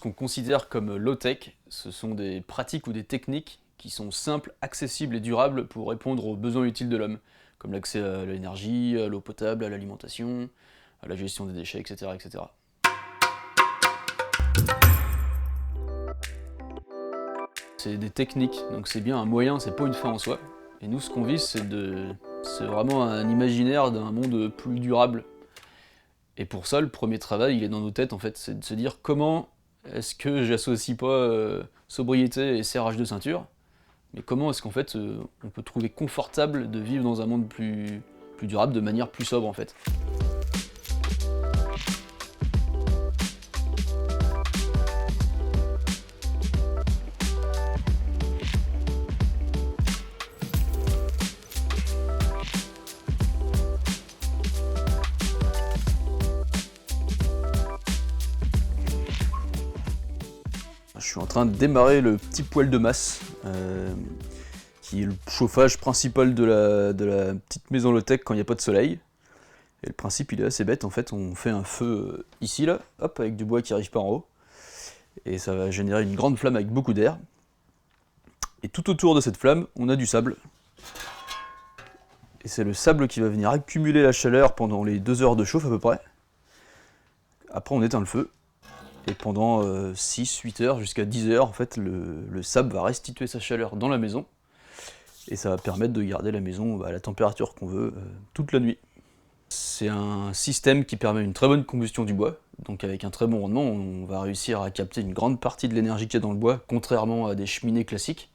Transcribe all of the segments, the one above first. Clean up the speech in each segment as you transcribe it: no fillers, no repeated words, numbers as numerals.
Ce qu'on considère comme low-tech, ce sont des pratiques ou des techniques qui sont simples, accessibles et durables pour répondre aux besoins utiles de l'homme, comme l'accès à l'énergie, à l'eau potable, à l'alimentation, à la gestion des déchets, etc. etc. C'est des techniques, donc c'est bien un moyen, c'est pas une fin en soi. Et nous, ce qu'on vise, c'est vraiment un imaginaire d'un monde plus durable. Et pour ça, le premier travail, il est dans nos têtes en fait, c'est de se dire comment est-ce que j'associe pas sobriété et serrage de ceinture, mais comment est-ce qu'en fait on peut trouver confortable de vivre dans un monde plus durable, de manière plus sobre en fait. Je suis en train de démarrer le petit poêle de masse, qui est le chauffage principal de la petite maison low-tech quand il n'y a pas de soleil. Et le principe il est assez bête, en fait on fait un feu ici là, hop, avec du bois qui arrive par en haut, et ça va générer une grande flamme avec beaucoup d'air. Et tout autour de cette flamme, on a du sable. Et c'est le sable qui va venir accumuler la chaleur pendant les 2 heures de chauffe à peu près. Après on éteint le feu. Et pendant 6-8 heures jusqu'à 10 heures, en fait, le sable va restituer sa chaleur dans la maison. Et ça va permettre de garder la maison à la température qu'on veut toute la nuit. C'est un système qui permet une très bonne combustion du bois. Donc avec un très bon rendement, on va réussir à capter une grande partie de l'énergie qu'il y a dans le bois, contrairement à des cheminées classiques.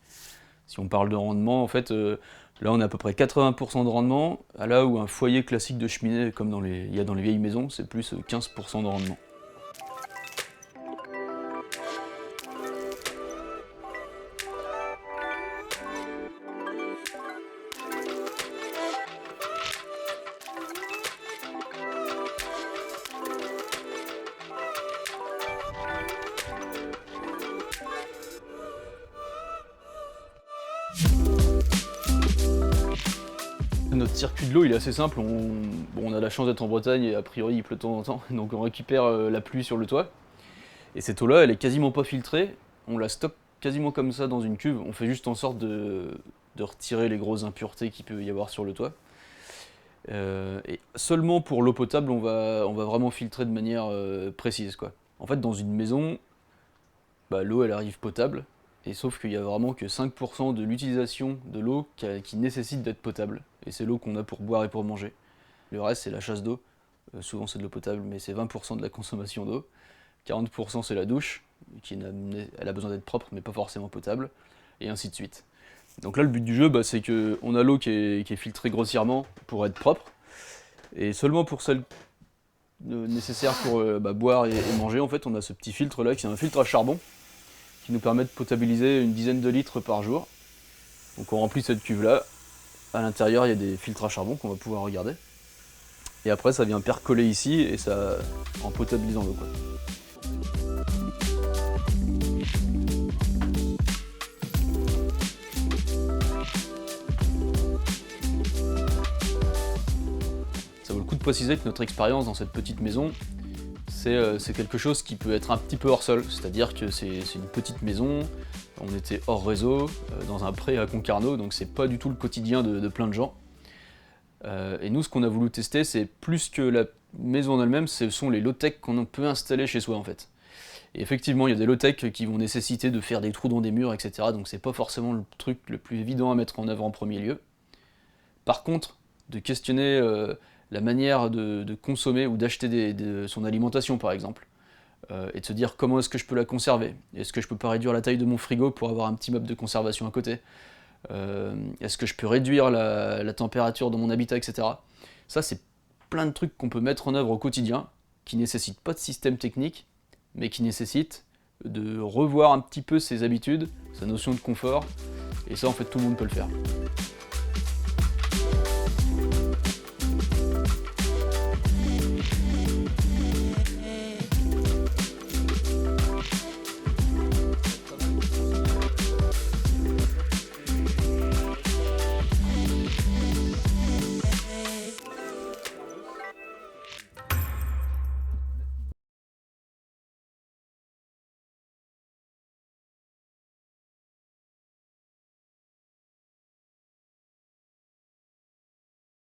Si on parle de rendement, en fait, là on a à peu près 80% de rendement, à là où un foyer classique de cheminée, comme il y a dans les vieilles maisons, c'est plus 15% de rendement. Notre circuit de l'eau il est assez simple, on a la chance d'être en Bretagne et a priori il pleut de temps en temps, donc on récupère la pluie sur le toit. Et cette eau là elle est quasiment pas filtrée, on la stocke quasiment comme ça dans une cuve, on fait juste en sorte de retirer les grosses impuretés qu'il peut y avoir sur le toit. Et seulement pour l'eau potable on va vraiment filtrer de manière précise quoi. En fait dans une maison, l'eau elle arrive potable, et sauf qu'il y a vraiment que 5% de l'utilisation de l'eau qui nécessite d'être potable. Et c'est l'eau qu'on a pour boire et pour manger. Le reste c'est la chasse d'eau, souvent c'est de l'eau potable, mais c'est 20% de la consommation d'eau. 40% c'est la douche, elle a besoin d'être propre mais pas forcément potable, et ainsi de suite. Donc là le but du jeu c'est qu'on a l'eau qui est filtrée grossièrement pour être propre, et seulement pour celle nécessaire pour boire et manger, en fait on a ce petit filtre là qui est un filtre à charbon, qui nous permet de potabiliser une dizaine de litres par jour. Donc on remplit cette cuve là, à l'intérieur il y a des filtres à charbon qu'on va pouvoir regarder. Et après ça vient percoler ici et ça en potabilisant l'eau quoi. Ça vaut le coup de préciser que notre expérience dans cette petite maison, c'est quelque chose qui peut être un petit peu hors sol, c'est-à-dire que c'est une petite maison, on était hors réseau, dans un pré à Concarneau, donc c'est pas du tout le quotidien de plein de gens. Et nous ce qu'on a voulu tester, c'est plus que la maison en elle-même, ce sont les low-tech qu'on peut installer chez soi en fait. Et effectivement il y a des low-tech qui vont nécessiter de faire des trous dans des murs, etc. Donc c'est pas forcément le truc le plus évident à mettre en œuvre en premier lieu. Par contre, de questionner la manière de consommer ou d'acheter son alimentation par exemple, et de se dire comment est-ce que je peux la conserver, est-ce que je peux pas réduire la taille de mon frigo pour avoir un petit meuble de conservation à côté, est-ce que je peux réduire la température de mon habitat, etc. Ça c'est plein de trucs qu'on peut mettre en œuvre au quotidien, qui nécessitent pas de système technique, mais qui nécessitent de revoir un petit peu ses habitudes, sa notion de confort, et ça en fait tout le monde peut le faire.